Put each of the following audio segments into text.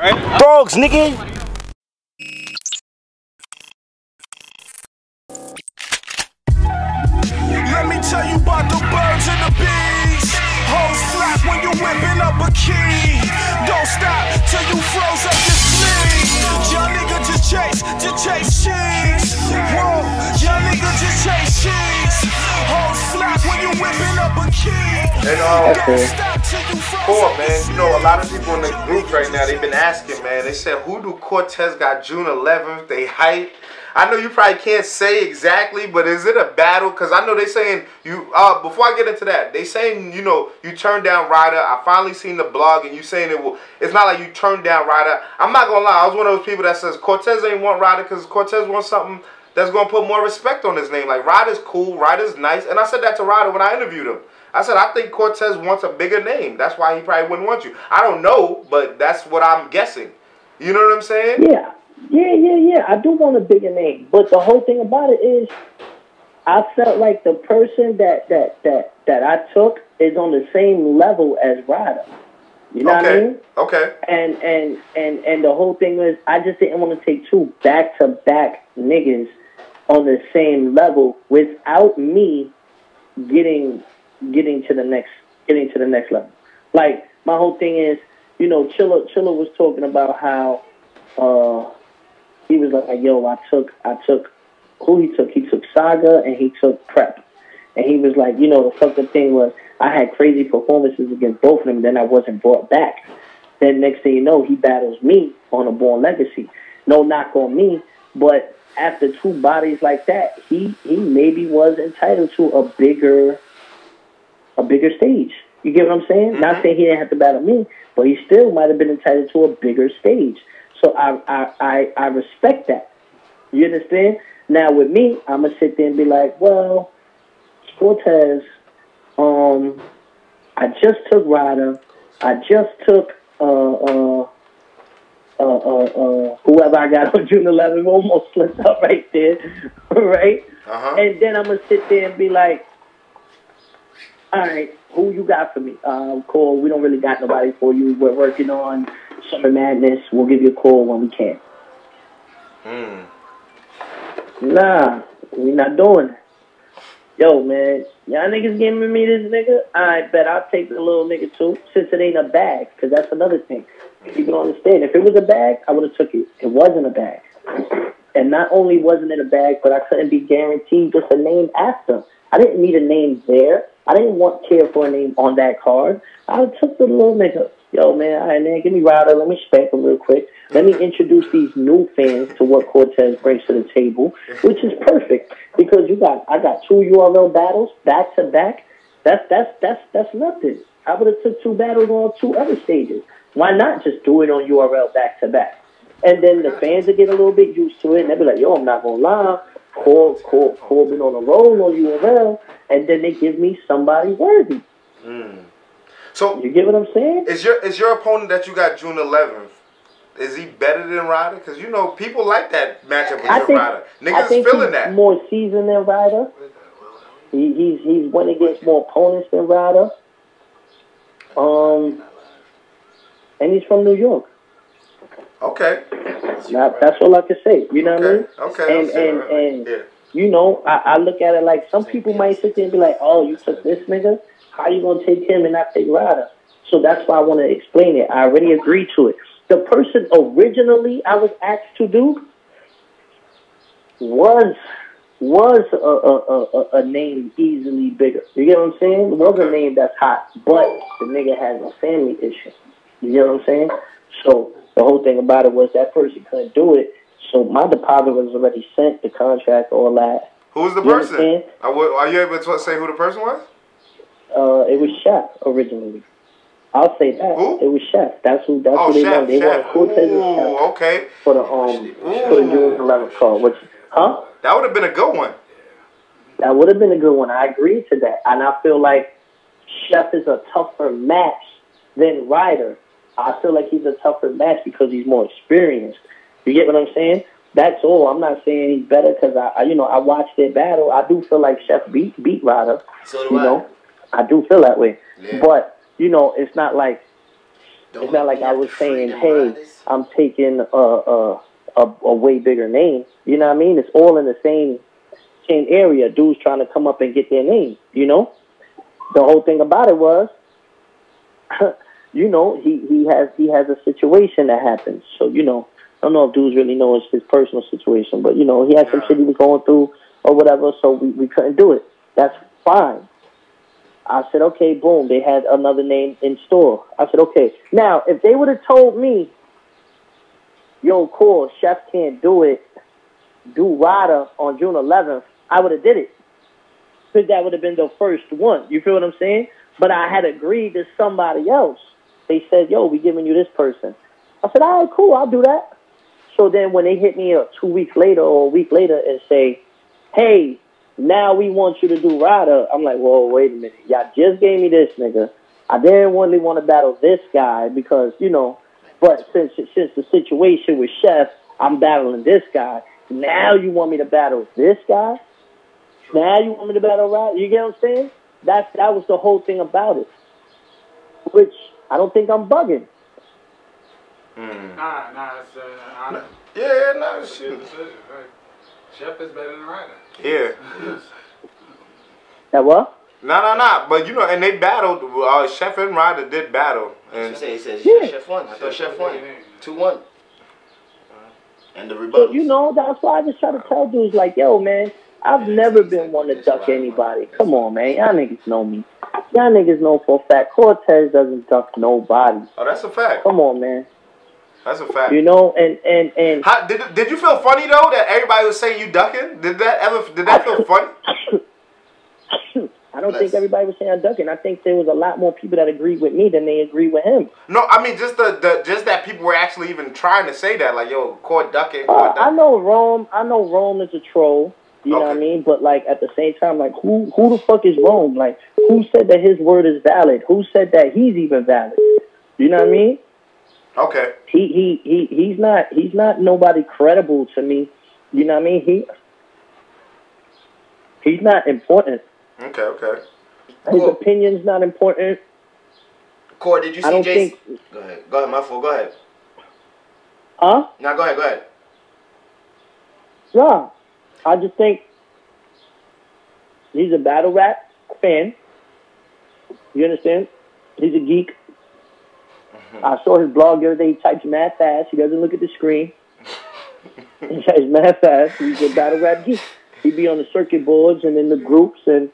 Right? Dogs, nigga. Let me tell you about the birds and the bees. Hoes flap when you whipping up a key. Don't stop till you froze up your sleeve. Young nigga just chase cheese. Whoa, young nigga just chase cheese. Hoes flap when you whipping up a key. And Cool, man. You know, a lot of people in the group right now, they've been asking, man. They said, who do Cortez got June 11th? They hype. I know you probably can't say exactly, but is it a battle? Because I know they saying you. Before I get into that, they saying, you know, you turned down Ryder. I finally seen the blog, and you saying it will. It's not like you turned down Ryder. I'm not gonna lie. I was one of those people that says Cortez ain't want Ryder because Cortez wants something that's gonna put more respect on his name. Like Ryder's cool, Ryder's nice, and I said that to Ryder when I interviewed him. I said I think Cortez wants a bigger name. That's why he probably wouldn't want you. I don't know, but that's what I'm guessing. You know what I'm saying? Yeah. Yeah. I do want a bigger name, but the whole thing about it is, I felt like the person that I took is on the same level as Ryder. You know what I mean? Okay. And the whole thing is, I just didn't want to take two back-to-back niggas on the same level without me getting to the next level. Like my whole thing is, you know, Chilla was talking about how he was like, yo, I took who he took. He took Saga and he took Prep. And he was like, you know, the fucking thing was I had crazy performances against both of them, then I wasn't brought back. Then next thing you know, he battles me on a Born Legacy. No knock on me, but after two bodies like that, he maybe was entitled to a bigger stage. You get what I'm saying? Mm-hmm. Not saying he didn't have to battle me, but he still might have been entitled to a bigger stage. So I respect that. You understand? Now with me, I'm gonna sit there and be like, well, Cortez, I just took Ryder, I just took whoever I got on June 11th, almost slipped up right there, right? And then I'm gonna sit there and be like, all right, who you got for me? Cole, we don't really got nobody for you. We're working on Summer Madness. We'll give you a call when we can. Nah, we not doing it. Yo, man, y'all niggas giving me this nigga? I bet I'll take the little nigga too, since it ain't a bag, because that's another thing. People don't understand. If it was a bag, I would have took it. It wasn't a bag. And not only wasn't it a bag, but I couldn't be guaranteed just a name after. I didn't need a name there. I didn't care for a name on that card. I took the little nigga. Yo, man, all right, man, give me Ryder. Let me spank him real quick. Let me introduce these new fans to what Cortez brings to the table, which is perfect because I got two URL battles back to back. That's nothing. I would have took two battles on two other stages. Why not just do it on URL back to back? And then the fans will get a little bit used to it, and they'll be like, yo, I'm not gonna lie. Cole been on a roll on URL, and then they give me somebody worthy. So you get what I'm saying? Is your opponent that you got June 11th? Is he better than Ryder? Because you know people like that matchup against Ryder. Niggas feeling that. More seasoned than Ryder. He's went against more opponents than Ryder. And he's from New York. Okay. That's all I can say. You know what I mean? Okay. And you know, I look at it like some people might sit there and be like, oh, you took this nigga? How you going to take him and not take Ryder? So that's why I want to explain it. I already agreed to it. The person originally I was asked to do was a name easily bigger. You get what I'm saying? It was a name that's hot, but the nigga has a family issue. You get what I'm saying? So the whole thing about it was that person couldn't do it. So my deposit was already sent, the contract, all that. Who's the person? Are you able to say who the person was? It was Chef originally. I'll say that. Who? It was Chef. That's who they wanted. They wanted Cortez and Chef. Okay. For the June 11th call. That would have been a good one. That would have been a good one. I agree to that. And I feel like Chef is a tougher match than Ryder. I feel like he's a tougher match because he's more experienced. You get what I'm saying? That's all. I'm not saying he's better because I watched their battle. I do feel like Chef beat Ryder. So do I. I do feel that way. Yeah. But, it's not like It's not like I was saying, hey, I'm taking a way bigger name. You know what I mean? It's all in the same area. Dudes trying to come up and get their name, you know? The whole thing about it was, you know, he has a situation that happens. So, you know, I don't know if dudes really know it's his personal situation, but, you know, he had some shit he was going through or whatever, so we couldn't do it. That's fine. I said, okay, boom, they had another name in store. I said, okay. Now, if they would have told me, yo, cool, Chef can't do it, do Rada on June 11th, I would have did it. Because that would have been the first one. You feel what I'm saying? But I had agreed to somebody else. They said, yo, we giving you this person. I said, all right, cool, I'll do that. So then when they hit me 2 weeks later or a week later and say, hey, now we want you to do Rada, I'm like, whoa, wait a minute. Y'all just gave me this nigga. I didn't really want to battle this guy because, you know, but since the situation with Chef, I'm battling this guy. Now you want me to battle this guy? Now you want me to battle Rada? You get what I'm saying? That was the whole thing about it. Which I don't think I'm bugging. Shit. Chef is better than Ryder. Yeah. That what? Nah. But you know, and they battled. Chef and Ryder did battle. And He said yeah. Chef won. I thought Chef won. 2-1. And the rebuttal. So, you know, that's why I just try to tell dudes like, yo, man, I've never been one to duck anybody. Come on, man. Y'all niggas know me. Y'all niggas know for a fact Cortez doesn't duck nobody. Oh, that's a fact. Come on, man. That's a fact. You know, and How, did you feel funny though that everybody was saying you ducking? Did that feel funny? I don't think everybody was saying I'm ducking. I think there was a lot more people that agreed with me than they agreed with him. No, I mean just just that people were actually even trying to say that, like, yo, Court ducking. I know Rome is a troll. You know what I mean? But like at the same time, like who the fuck is Rome? Like who said that his word is valid? Who said that he's even valid? You know what I mean? Okay. He's not nobody credible to me. You know what I mean? He's not important. Okay. His opinion's not important. Cord, did you see Jason? Go ahead, my fault. Go ahead. Huh? No, go ahead. Yeah. I just think he's a battle rap fan. You understand? He's a geek. I saw his blog the other day. He types mad fast. He doesn't look at the screen. He types mad fast. He's a battle rap geek. He be on the circuit boards and in the groups, and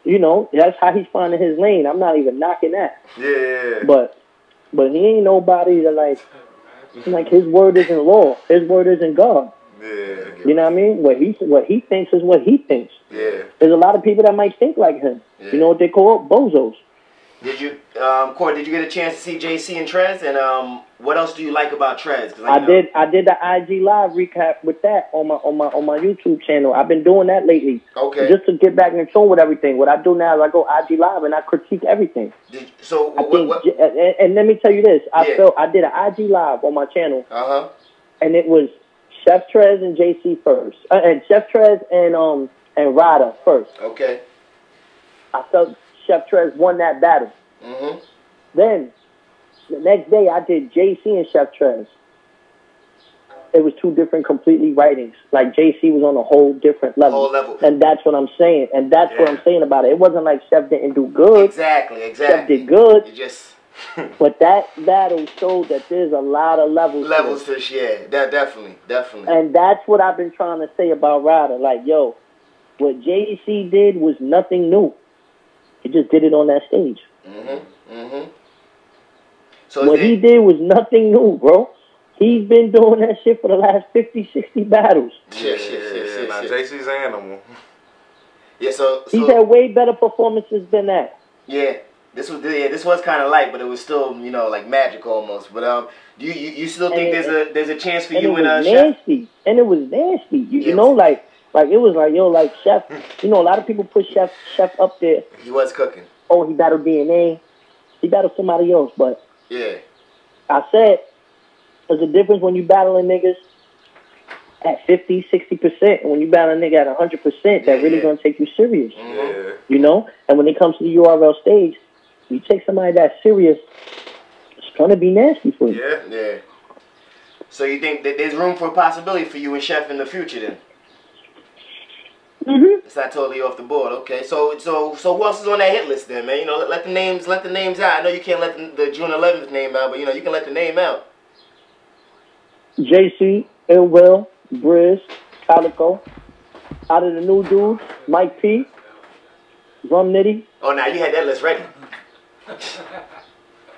you know that's how he's finding his lane. I'm not even knocking that. Yeah. But he ain't nobody that like his word isn't law. His word isn't God. Yeah. You know what I mean? What he thinks is what he thinks. Yeah. There's a lot of people that might think like him. Yeah. You know what they call bozos. Did you, Cord, did you get a chance to see JC and Trez? And what else do you like about Trez? I did the IG live recap with that on my YouTube channel. I've been doing that lately. Okay. Just to get back in tune with everything. What I do now is I go IG live and I critique everything. And let me tell you this. I did an IG live on my channel. And it was Chef Trez and JC first. And Chef Trez and Rada first. Okay. I felt Chef Trez won that battle. Then, the next day, I did JC and Chef Trez. It was two different completely writings. Like, JC was on a whole different level. And that's what I'm saying. And that's what I'm saying about it. It wasn't like Chef didn't do good. Exactly. Chef did good. But that battle showed that there's a lot of levels to this, yeah. That definitely. And that's what I've been trying to say about Rada. Like, yo, what JC did was nothing new. He just did it on that stage. So what he did was nothing new, bro. He's been doing that shit for the last 50, 60 battles. Yeah. Now JC's an animal. Yeah, so he's had way better performances than that. Yeah. This was kind of light, but it was still, you know, like magic almost. But you still think there's a chance for you and Chef? And it was nasty. You know, like it was like, yo, like Chef. You know, a lot of people put Chef up there. He was cooking. Oh, he battled DNA. He battled somebody else, but yeah. I said there's a difference when you battling niggas at 50, 60%, and when you battle a nigga at 100%, that really gonna take you serious. You know, and when it comes to the URL stage, you take somebody that's serious, gonna be nasty for you. Yeah. Yeah. So you think that there's room for a possibility for you and Chef in the future then? It's not totally off the board. Okay. So who else is on that hit list then, man? You know, let the names out. I know you can't let the June 11th name out, but you know you can let the name out. JC, Ill Will, Brizz, Calicoe. Out of the new dudes, Mike P, Rum Nitty. Oh, now you had that list ready.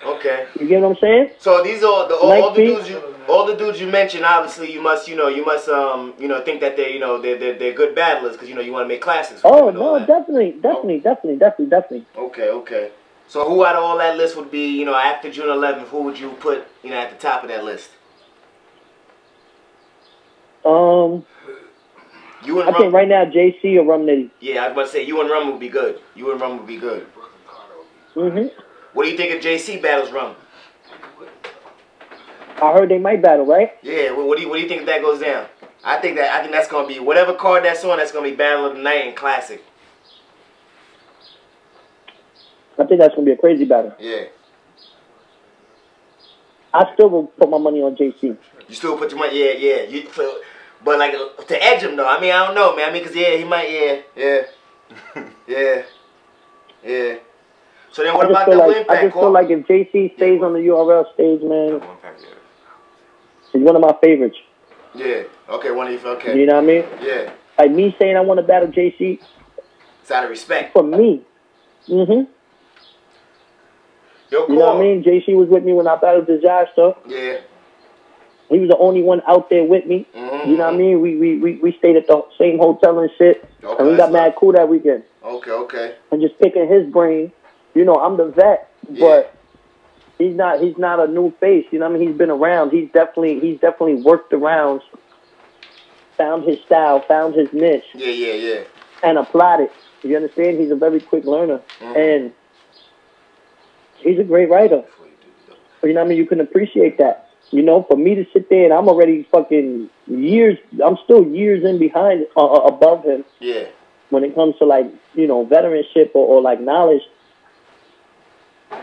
Okay. You get what I'm saying? So these are all the dudes you mentioned. Obviously, you must think that they're good battlers because you want to make classes. Oh no, definitely. Okay. So who out of all that list would be after June 11th? Who would you put at the top of that list? You and I think right now JC or Rum Nitty. Yeah, I was about to say you and Rum would be good. What do you think of JC battles Rum? I heard they might battle, right? Yeah. Well, what do you think if that goes down? I think that's gonna be whatever card that's on. That's gonna be Battle of the Night and Classic. I think that's gonna be a crazy battle. Yeah. I still will put my money on JC. You still put your money? Yeah. But like to edge him though. I mean, I don't know, man. I mean, cause he might. Yeah. So then, what about Double Impact? I just feel like if JC stays on the URL stage, man, he's one of my favorites. Yeah. Okay. One of you. Okay. You know what I mean? Yeah. Like me saying I want to battle JC. It's out of respect. For me. Yo, cool. You know what I mean? JC was with me when I battled Dizaster. Yeah. He was the only one out there with me. You know what I mean? We stayed at the same hotel and shit. Okay, and we got mad cool that weekend. Okay. And just picking his brain. I'm the vet, but he's not a new face. You know what I mean? He's been around. He's definitely worked the rounds, found his style, found his niche. Yeah. And applied it. You understand? He's a very quick learner. And he's a great writer. You know what I mean? You can appreciate that. For me to sit there and I'm already fucking I'm still years in behind, above him. Yeah. When it comes to veteranship or like knowledge.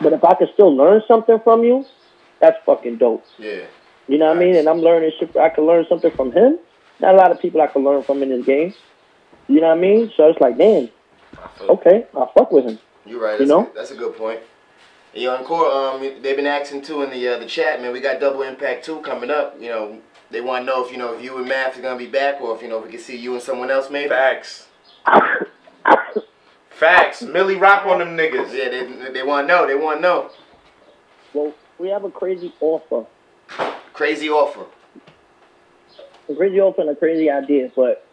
But if I could still learn something from you, that's fucking dope. Yeah. You know what I mean? And I'm learning shit. I can learn something from him. Not a lot of people I can learn from in this game. You know what I mean? So it's like, damn. Okay, I'll fuck with him. You're right. That's a good point. Yo, and Core, they've been asking too in the chat, man. We got Double Impact 2 coming up. They want to know if if you and Math are gonna be back, or if we can see you and someone else maybe. Facts. Millie Rock on them niggas. Yeah, they want to know. They want to know. Well, we have a crazy offer. Crazy offer. A crazy offer and a crazy idea, but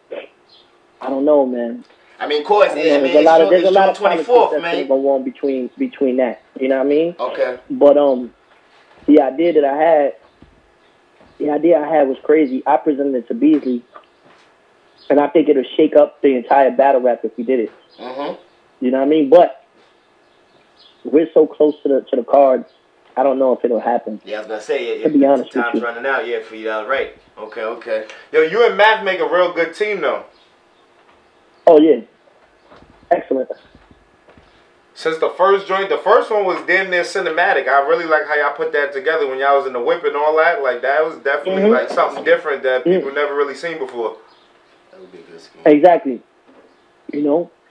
I don't know, man. I mean, of course, there's a lot of June 24th, that's man. going on between that. You know what I mean? Okay. But the idea I had was crazy. I presented it to Beasley, and I think it'll shake up the entire battle rap if we did it. You know what I mean? But we're so close to the cards. I don't know if it'll happen. Yeah, I was gonna say to be honest with time's you. running out. Yeah, for you, that was right. Okay. Yo, you and Math make a real good team though. Oh yeah, excellent. Since the first one was damn near cinematic. I really like how y'all put that together when y'all was in the whip and all that. Like that was definitely like something different that people never really seen before. That would be a good scheme. Exactly.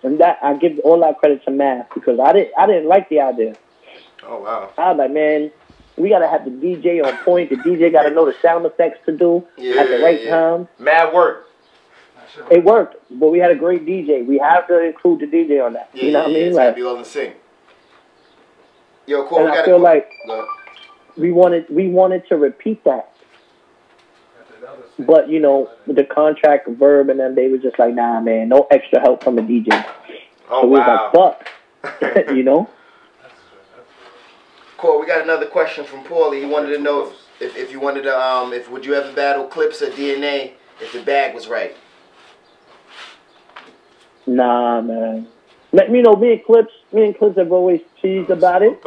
And that I give all that credit to Math because I didn't like the idea. Oh wow. I was like, man, we gotta have the DJ on point. The DJ gotta know the sound effects to do at the right time. Mad work. It worked, but we had a great DJ. We have to include the DJ on that. Yeah, you know what I mean? It's gotta be all in sync. Yo, cool. And I feel like we wanted to repeat that. But, the contract verb and then they were just like, nah, man, no extra help from the DJ. Oh, so we was like, fuck. Cool. We got another question from Paulie. He wanted to know if you wanted to, would you ever battle Clips or DNA if the bag was right? Nah, man. Me and Clips have always teased about it.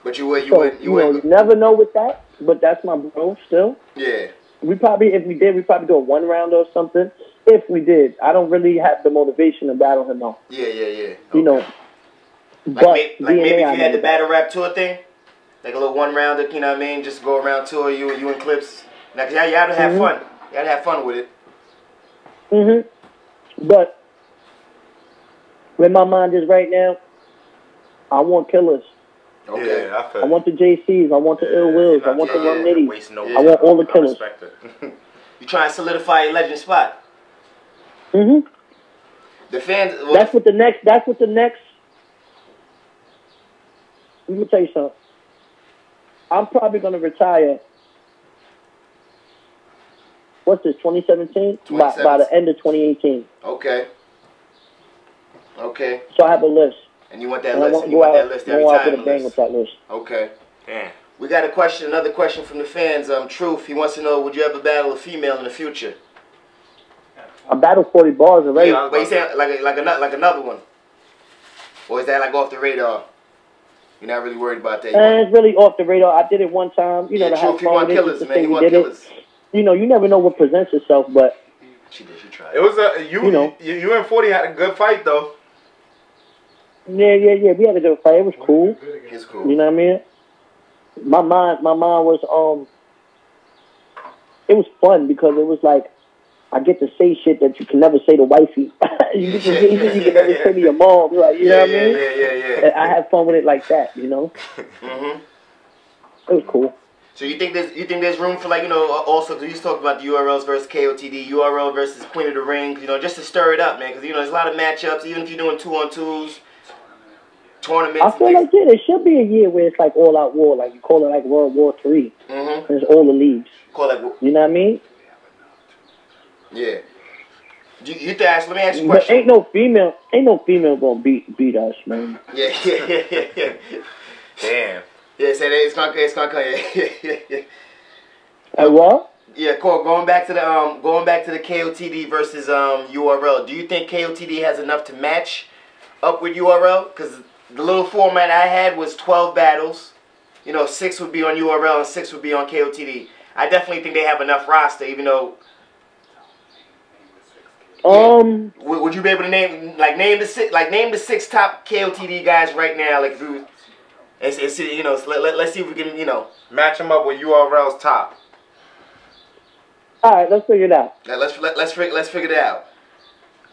But you would never know with that, but that's my bro still. Yeah. If we did, we'd probably do a one round or something. If we did, I don't really have the motivation to battle him though. Yeah. Okay. But maybe DNA, if I you had the never battle rap tour thing, like a little one rounder, you know what I mean? Just go around tour, you and Clips. Now, you gotta have fun. You gotta have fun with it. But where my mind is right now, I want killers. Okay. Yeah, I want the JCs. I want the Ill Wills. I want the Rum Nitties. I want all the killers. You trying to solidify your legend spot. The fans. Well, That's what the next. Let me tell you something. I'm probably gonna retire. What's this? 2017? By the end of 2018. Okay. Okay. So I have a list. And you want that And list? And you want that list every I time? get a bang with that list. Okay. Yeah. We got a question. Another question from the fans. Truth. He wants to know: would you ever battle a female in the future? I battled 40 bars already. Yeah, but you saying like another one, or is that like off the radar? You're not really worried about that. It's really off the radar. I did it one time. You know, to have Truth. You fun want with it. killers, Just to man. say You we want did killers. it. You know, you never know what presents itself, but She did. She tried. It was you and 40 had a good fight though. yeah. We had a good fight. It was cool. It's cool. You know what I mean? My mind was it was fun because it was like I get to say shit that you can never say to wifey. you can never say to your mom. Like, you know what I mean? Yeah. I had fun with it like that, you know? It was cool. So you think there's room for, like, you know, also, because you just talked about the URLs versus KOTD, URL versus Queen of the Ring, you know, just to stir it up, man, because, you know, there's a lot of matchups, even if you're doing 2-on-2s, tournaments. I feel like there should be a year where it's like all out war, like you call it like World War III. There's all the leagues. Call it, you know what I mean? Yeah. You let me ask you a question. But ain't no female gonna beat us, man. Yeah. Damn. Yeah, say that it's gonna come. Yeah. What? Yeah, cool. Going back to the KOTD versus URL. Do you think KOTD has enough to match up with URL? Because the little format I had was 12 battles. You know, 6 would be on URL and 6 would be on KOTD. I definitely think they have enough roster, even though. Would you be able to name the 6 top KOTD guys right now? Like, if we, it's you know, let's see if we can, you know, match them up with URL's top. All right, let's figure it out. Let's figure it out.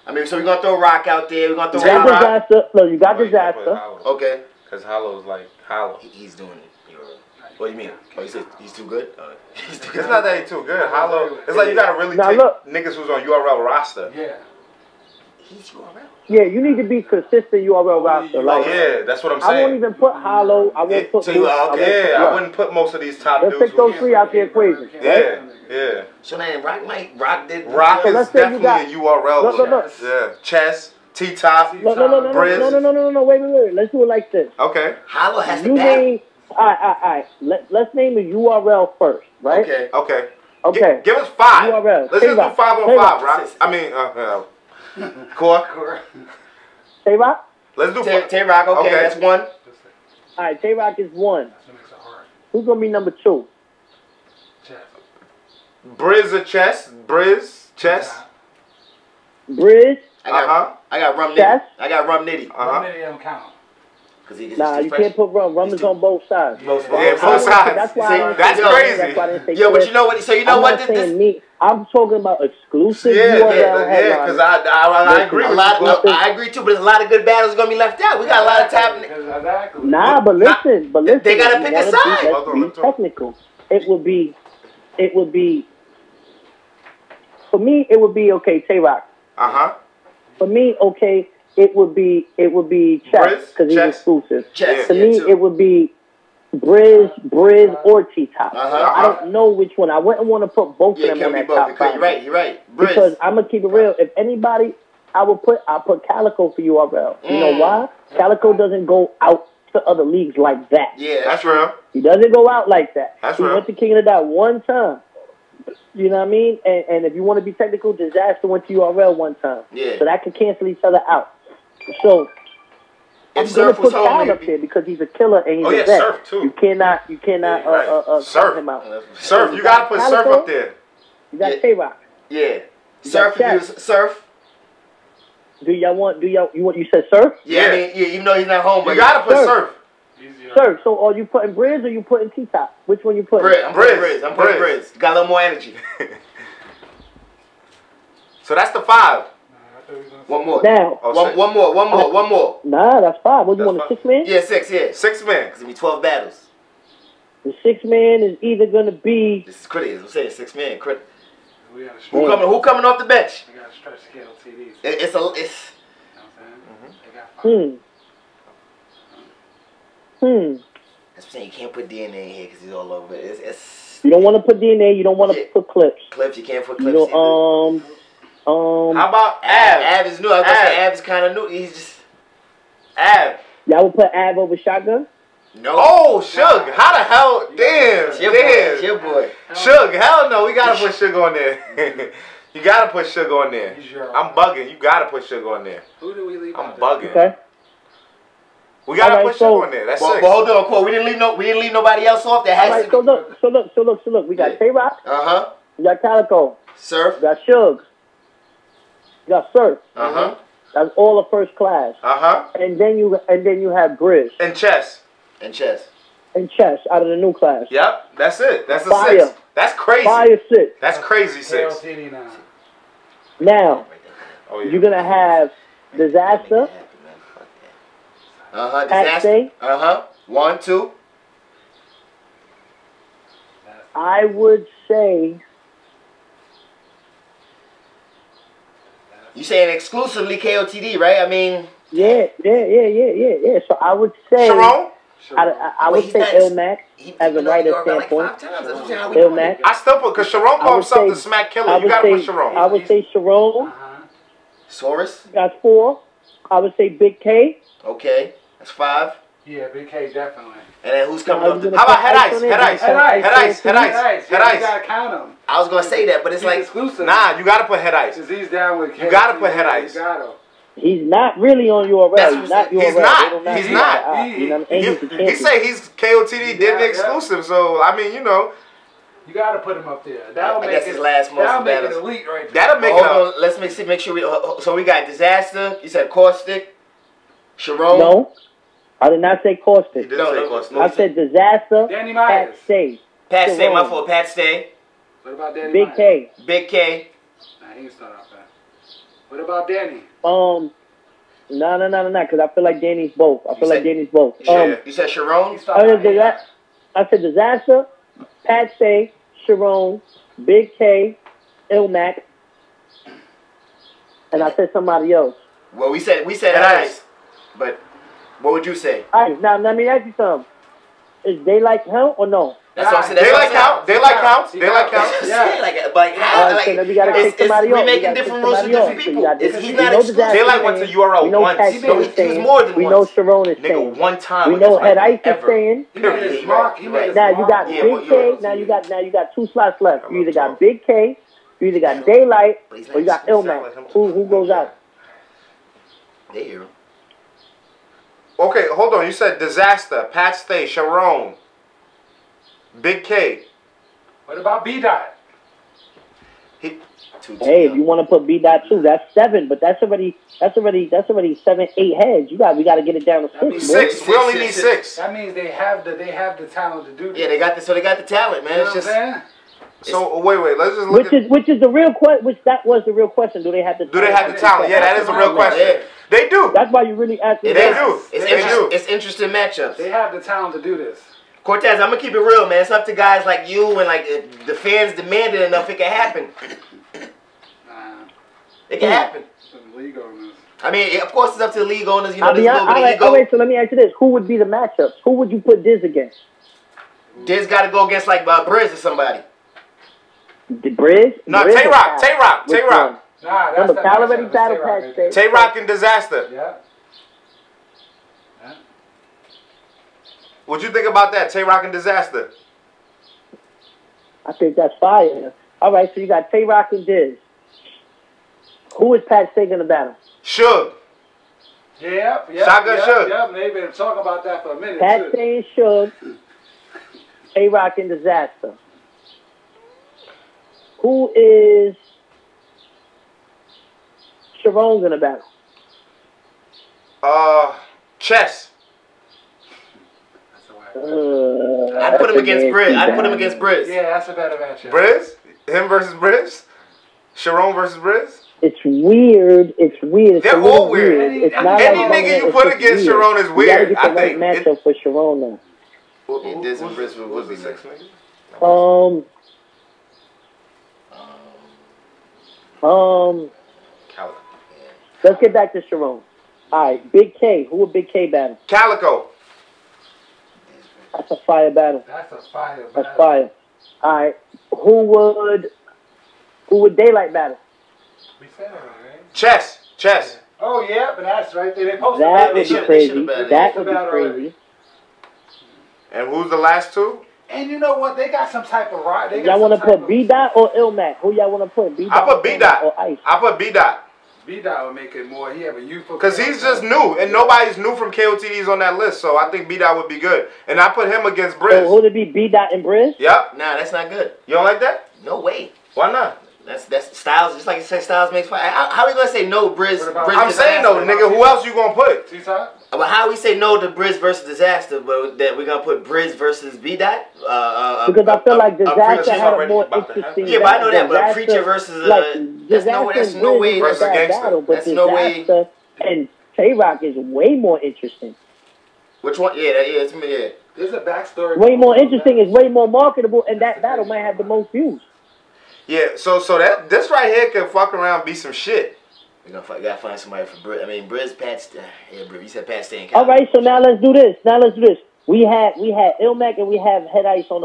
I mean, so we're gonna throw Rock out there. We're gonna throw Rock. Dizaster. You got Dizaster. Okay. Because Hollow's like Hollow. He's doing it. What do you mean? Oh, you said he's too good? He's too good. It's not that he's too good. Hollow. It's like you gotta really take niggas who's on URL roster. Yeah. He's URL. Yeah, you need to be consistent URL roster. Like, yeah, that's what I'm saying. I won't even put Hollow. I won't put. I wouldn't put most of these top dudes. Let's take those 3 out the equation. Yeah. So then Rock did. Rock is definitely a URL. Look. Yeah. Chess, T-Top, Brizz. No. Wait. Let's do it like this. Okay. Hollow has to battle. All right. Let's name the URL first, right? Okay. Give us 5. URL. Let's just do 5 on 5, Rock. I mean, Core. Tay Roc? Let's do Tay Roc. Okay, that's 1. All right, Tay Roc is 1. Who's gonna be number 2? Brizz or Chess? Brizz, Chess. Brizz. I got Rum Nitty. Chess? I got Rum Nitty. Rum Nitty don't count. Nah, you can't put Rum. Rum is on both sides. Both sides. That's why that's crazy. Yeah, but you know what? So you know what? I'm talking about exclusive URL. Yeah, because I agree with you. I agree too, but there's a lot of good battles gonna be left out. We got a lot of top. Exactly. Nah, but listen. They gotta pick a side. Let's be technical. It would be. For me, it would be okay. Tay Roc. For me, okay. It would be Chess because he's exclusive. To me, it would be Brizz or T-Top. I don't know which one. I wouldn't want to put both of them on that top 5. You're right. Brizz. Because I'm gonna keep it real. If anybody, I'll put Calicoe for URL. You know why? Calicoe doesn't go out to other leagues like that. Yeah, that's real. He doesn't go out like that. That's he real. went to King of the Dot one time. You know what I mean? And if you want to be technical, Dizaster went to URL one time. Yeah. So that could cancel each other out. So I'm gonna put Cal up there because he's a killer and he's a vet. Surf too. You cannot Surf him out. Surf, you gotta put Surf up there. You got Tay Roc. Yeah. Surf. You said Surf? Yeah, I mean, even though he's not home, but you gotta put Surf. Surf. So are you putting Brizz or you putting T-Top? Which one you putting? I'm putting Brizz. I'm putting Brizz. Got a little more energy. So that's the 5. One more. Now. One more. Nah, that's 5. What, you want a 6-man? Yeah, 6, yeah. 6 man. It's going to be 12 battles. The 6-man is either going to be... This is critical. I'm saying 6-man. Critical. Who coming off the bench? We got to stretch the KOTD. It's You know what I'm saying? That's what I'm saying. You can't put DNA in here because he's all over it. It's You don't want to put DNA. You don't want to put clips. Clips. You can't put clips. You know, how about Av? Av is new. I was going to say Av is kind of new. He's just... Av. Y'all would put Av over Shotgun? No. Oh, Suge. How the hell? Damn. It's your boy. Suge. Hell no. We got to put Suge on there. You got to put Suge on there. I'm bugging. You got to put Suge on there. Who do we leave I'm out bugging. Okay. We got to put Suge on there. That's But 6. hold on, Cole. We didn't leave nobody else off. That has to be. So look. We got Tay Roc. Uh-huh. We got Calicoe. Surf. We got Suge. We got Surf. Uh-huh. That's all the first class. Uh-huh. And then you have Brizz. And Chess. And Chess. And Chess out of the new class. Yep. That's it. That's the Fire. 6. That's crazy. Fire 6. That's crazy 6. KOTD now. Now, Oh, yeah. you're going to have Dizaster. Uh-huh. Pat Dizaster. Uh-huh. 1, 2. I would say... You saying exclusively KOTD, right? I mean... Yeah. So I would say... Charron? I would say Illmac as a writer standpoint. Illmac. I still put, because Charron called himself the smack killer. You got to put Charron. I would say Charron. Saurus? That's 4. I would say Bigg K. Okay. That's 5. Yeah, Bigg K definitely. And then who's coming up? How about Head Ice? Head Ice. You gotta count him. I was gonna say that, but it's like exclusive. Nah, you gotta put Head Ice. Cause he's down with. You gotta put Head Ice. He's not really on URL. He's not URL. He's not. He say he's KOTD did the exclusive, so I mean, you know. You gotta put him up there. That'll make his last month. That'll make it elite right there. That'll make it. Let's make sure we. So we got Dizaster. You said Caustic. Charron. No, I did not say Caustic. I said Dizaster. Danny Myers. Pat Stay. Pat Stay. My fault. Pat Stay. What about Danny Bigg K. Bigg K. Nah, he can start off that. What about Danny? No, because I feel like Danny's both. You said Charron? I said Dizaster, Pat Stay, Charron, Bigg K, Illmac, and I said somebody else. Well, we said Ice, but what would you say? All right, now let me ask you something. Is Daylyt count or no? That's what I'm saying. Daylyt counts. Yeah. Like how? Like, so we gotta take somebody else. We making different rules for different people. He's not exclusive. Daylyt went to URL once. He was more than once. We know Charron is staying. Nigga, one time. We know Head Ice is staying. Right. Now you got Bigg K. Now you got 2 slots left. You either got Bigg K, you either got Daylyt, or you got Illmac. Who goes out? There. Okay, hold on. You said Dizaster, Pat Stay, Charron, Bigg K. What about B-Dot? Hey, if you want to put B-Dot too, that's 7, but that's already 7, 8 heads. We got to get it down to 6. We only need 6. That means they have the talent to do this. Yeah, they got the talent, man. You know what I'm saying? So wait, let's just look which is the real question. Which that was the real question. Do they have the talent? Do they have the talent? Yeah, that is the real question. Yeah. They do. That's why you really asking. They do. It's interesting matchups. They have the talent to do this. Cortez, I'm gonna keep it real, man. It's up to guys like you and like if the fans demand it enough, it can happen. It can happen. League owners. I mean, of course, it's up to the league owners. You know, there's a little bit of ego. All right, so let me ask you this: who would be the matchups? Who would you put Diz against? Diz got to go against like Brizz or somebody. The Brizz? No, Tay Roc. Nah, that's the already battle patch. Tay Roc and Dizaster. Yeah. What'd you think about that, Tay Roc and Dizaster? I think that's fire. All right, so you got Tay Roc and Diz. Who is Pat Stay going to battle? Suge. Yep. Shotgun Suge. Yep, they've been talking about that for a minute. Pat Stay and Suge. Tay Roc and Dizaster. Who is Charron going to battle? Chess. I'd put him against Brizz. I'd put him against Brizz. Yeah, that's a better matchup. Brizz? Him versus Brizz? Charron versus Brizz? It's weird. It's weird. It's They're all weird. It's not Any like nigga you it's put just against weird. Charron is You weird. gotta I get the right think. matchup for Charron now. Diz and Brizz would be six next. niggas? Calicoe. Let's get back to Charron. All right, Bigg K. Who would Bigg K battle? Calicoe. That's a fire battle. That's a fire. That's fire. All right, who would Daylyt battle? We said it, right? Chess. Oh yeah, but that's right there. They posted That would be should've crazy. battled. That would be Battle crazy. already. And who's the last two? And you know what? They got some type of right. Y'all want to put B-Dot or Illmac? Who y'all want to put? B-Dot I put B-Dot. or Ice? I put B-Dot. B-Dot would make it more. He have a youthful. Because he's just new. And nobody's new from KOTDs on that list. So I think B-Dot would be good. And I put him against So Brizz. who would it be? B-Dot and Brizz? Yep. Nah, that's not good. You don't like that? No way. Why not? That's Styles. Just like you said, Styles makes fire. How are we gonna say no, Brizz? What about- Brizz I'm saying though, Dizaster. nigga, who else you gonna put? T-Top? But how we say no to Brizz versus Dizaster, but that we're gonna put Brizz versus B-Dot? Because I feel like Dizaster had a already more about to interesting. Yeah, but I know that. But a Dizaster- Preacher versus like, that's no way. That's no way. versus that Gangster. battle, but That's no way. Dizaster and Tay Roc is way more interesting. Which one? Yeah, it's me. Yeah. There's a backstory. Way more interesting is way more marketable, and that battle might have the most views. Yeah, so that this right here could fuck around and be some shit. We gotta find somebody for Brizz. I mean, Brizz, Pat. Yeah, Brizz. You said Pat Stan. All right, so now let's do this. We had Illmac and we have Head Ice on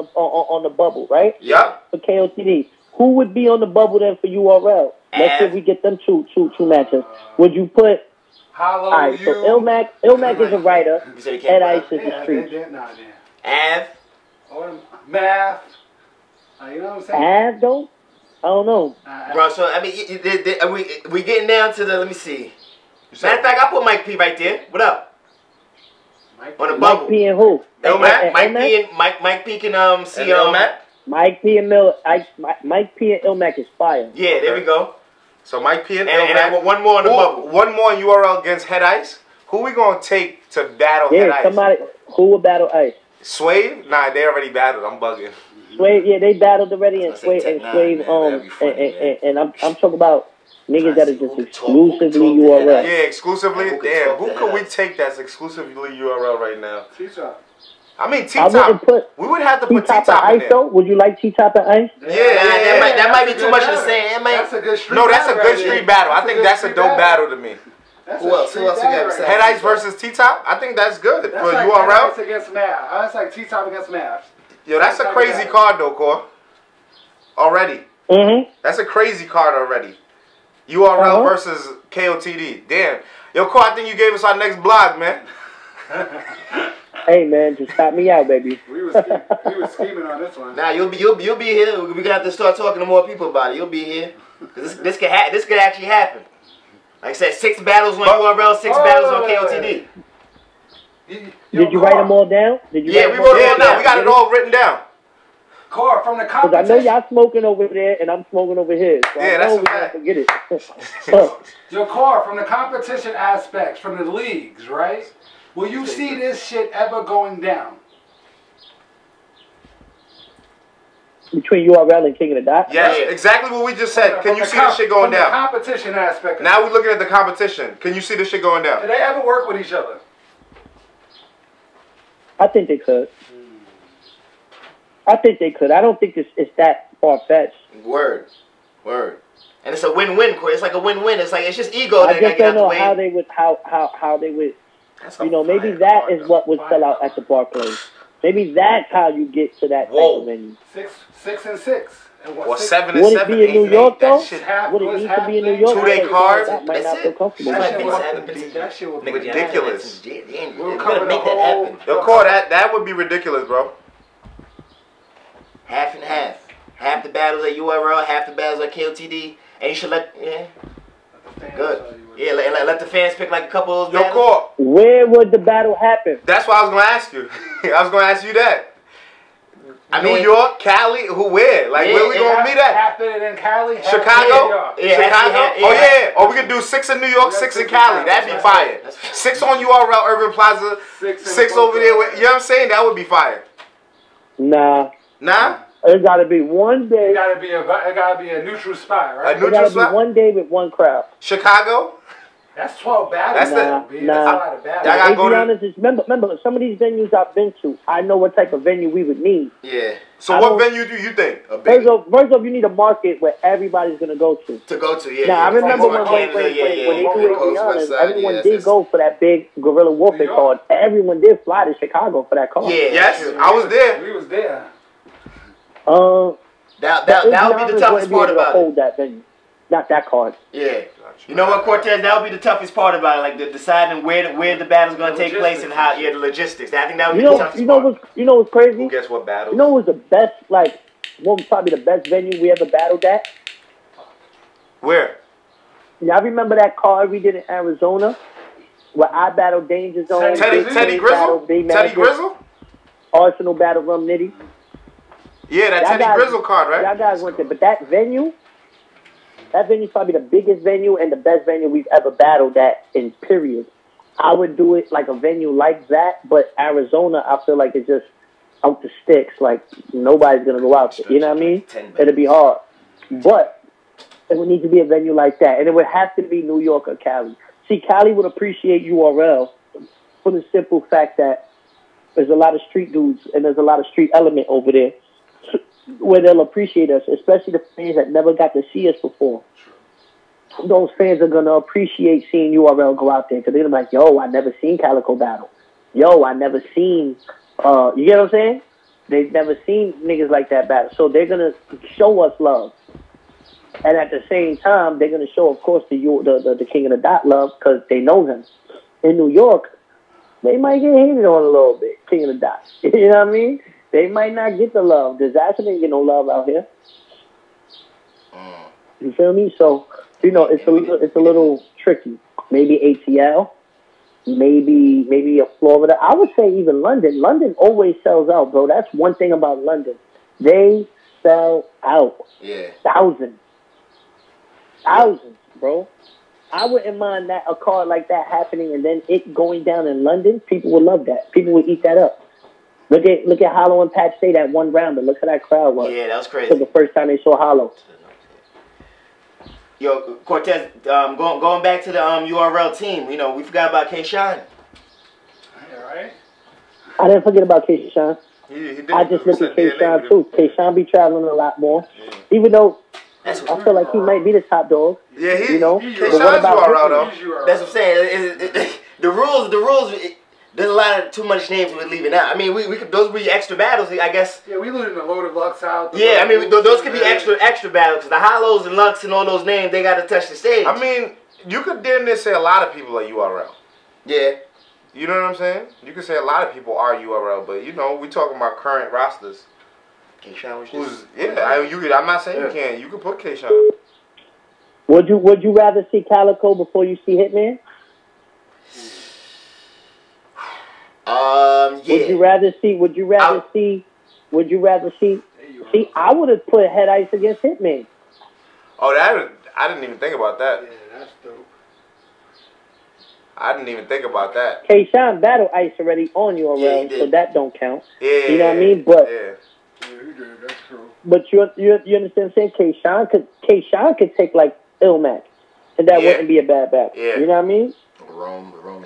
the bubble, right? Yup. For KOTD. Who would be on the bubble then for URL? Let's see if we get them two matches. Would you put? Hollow, All right, so Illmac is a writer. You said you Head can't Ice put is a street. Av. Or math. You know what I'm saying? Av though? I don't know. Bro, so I mean, we getting down to the. Let me see. Matter of fact, I put Mike P right there. What up? On the bubble. Mike P and who? Illmac? Mike P can see Illmac? Mike P and Mike P and Illmac is fire. Yeah, there we go. So Mike P and And I want one more on the bubble. One more in URL against Head Ice. Who we gonna take to battle Head Yeah, Ice? somebody who would battle Ice. Swave? Nah, they already battled. I'm bugging. Swave, yeah, they battled already, and I was gonna say Swave, Tech Nine, man. and I'm talking about niggas that are just Who could exclusively talk to URL. Head Ice? Yeah, exclusively. Who could Damn, talk who to could Head we Ice? take that's exclusively URL right now? T-Top. I mean, I T-Top. wouldn't put We would have to put T-Top and T-Top in Ice there. though. Would you like T-Top and Ice? Yeah, that might that's be a too good much to battle. say. That might. That's a good street No, that's a battle good right street there. battle. I That's think good that's a street dope battle to me. That's Who a else? street Who else we battle got right besides Head there. Ice versus T-Top? I think that's good That's for like URL. Head Ice against Mav. That's like T-Top against Mav. Yo, that's a crazy card though, Core. Already. Mm-hmm. That's a crazy card already. URL versus KOTD. Damn. Yo, Core, I think you gave us our next blog, man. Hey man, just stop me out, baby. We was scheming on this one. Nah, you'll be here. We're gonna have to start talking to more people about it. You'll be here. This could actually happen. Like I said, 6 battles on URL, 6 battles on KOTD. Did you write them all down? Did you? Yeah, we wrote it all down. We got it all written down. Core from the Because I know competition. y'all smoking over there and I'm smoking over here. So Yeah, I that's know a we fact. gonna forget it. Your Core from the competition aspects, from the leagues, right? Will you see this shit ever going down? Between URL and King of the Dot? Yes, Yeah. exactly what we just said. Can From you the see this shit going from the down? competition aspect. Now we're looking at the competition. Can you see this shit going down? Did they ever work with each other? I think they could. I think they could. I don't think it's that far-fetched. Word. And it's a win-win, Corey. It's like a win-win. It's like it's just ego I that just got don't the know way. how they would, how they would, That's a you know, maybe fire that card, is though. what would sell out at the Barclays. Maybe that's how you get to that type of venue. 6 and 6. And what, Or 6? 7 and Would it 7, be in 8 New and York 8. That though? shit Half Would it was need half to be in New thing. York? 2-day Because card? that might That's not feel it. comfortable. That shit Nigga, would be ridiculous. We'll We're cover gonna make the that whole- happen. Yo, Core, that would be ridiculous, bro. Half and half. Half the battles at URL, half the battles at KOTD. And you should let good. Yeah, let the fans pick like a couple of those Yo, battles. Core, Where would the battle happen? that's what I was going to ask you. I was going to ask you that. New York, Cali, where? Like, where we gonna meet at? Half it in Cali, half Chicago? it in Chicago? Oh, yeah. Or we could do 6 in New York, 6 in Cali. That'd be fire. 6 on URL, Urban Plaza, 6 over there. You know what I'm saying? That would be fire. Nah. Nah? It gotta be one day. It gotta be a neutral spot, right? It gotta be one day with one crowd. Chicago? That's 12 battles. That's a lot of battles. To be honest, remember, some of these venues I've been to, I know what type of venue we would need. Yeah. So what venue do you think? First off, you need a market where everybody's gonna go to. Yeah. Now, I remember when they do it, to be honest, everyone did go for that big guerrilla warfare card. Everyone did fly to Chicago for that card. Yeah. Yes, I was there. We was there. That would be the toughest part about it. Hold that venue, not that card. Yeah. You know what, Cortez? That would be the toughest part about it, like the deciding where the battle's gonna take place and how. Yeah, the logistics. I think that would be the toughest part. You know what's crazy? Who guess what battle? You know what was the best? Like, what was probably the best venue we ever battled at? Where? Y'all remember that card we did in Arizona, where I battled Danger Zone, Teddy Grizzle, Teddy Grizzle, Arsenal battled Rum Nitty. Yeah, that Teddy Grizzle card, right? Y'all guys went there, but that venue's probably the biggest venue and the best venue we've ever battled at in period. I would do it like a venue like that, but Arizona, I feel like it's just out the sticks. Like, nobody's going to go out there. You know what I mean? It'll be hard. But it would need to be a venue like that. And it would have to be New York or Cali. See, Cali would appreciate URL for the simple fact that there's a lot of street dudes and there's a lot of street element over there where they'll appreciate us, especially the fans that never got to see us before. Those fans are going to appreciate seeing URL go out there because they're going to be like, yo, I never seen Calicoe battle. Yo, I never seen, you get what I'm saying? They've never seen niggas like that battle. So they're going to show us love. And at the same time, they're going to show, of course, the King of the Dot love because they know him. In New York, they might get hated on a little bit, King of the Dot. You know what I mean? They might not get the love. Dizaster didn't get no love out here. You feel me? So, you know, it's a little tricky. Maybe ATL, maybe a Florida. I would say even London. London always sells out, bro. That's one thing about London. They sell out. Yeah. Thousands, bro. I wouldn't mind that a card like that happening and then it going down in London. People would love that. People would eat that up. Look at Hollow and Patch Stay, that one rounder. Look how that crowd was. Yeah, that was crazy. For the first time they saw Hollow. Yo, Cortez, going back to the URL team, you know, we forgot about K-Shine. Yeah, right? I didn't forget about K-Shine. I just look at K-Shine too. K-Shine be traveling a lot more. Yeah. Even though I feel like he might be the top dog. Yeah, you know. K-Shine's URL though. That's what I'm saying. The rules. There's a lot of too much names we're leaving out. I mean, we could, those would be extra battles, I guess. Yeah, we leaving the Loaded Lux out. Yeah, I mean, those could be extra battles. Because the Hollows and Lux and all those names, they got to touch the stage. I mean, you could damn near say a lot of people are URL. Yeah. You know what I'm saying? You could say a lot of people are URL, but, you know, we talking about current rosters. K-Shine I'm not saying you can't. You could put K-Shine. Would you rather see Calicoe before you see Hitman? Yeah. Would you rather see? See, I would have put Head Ice against Hitman. Oh, I didn't even think about that. Yeah, that's dope. I didn't even think about that. K-Shine battle Ice already on URL, so that don't count. Yeah, you know what I mean? But he did. That's true. But you understand what I'm saying? K-Shine could take like Illmactic, and that wouldn't be a bad battle. Yeah. You know what I mean?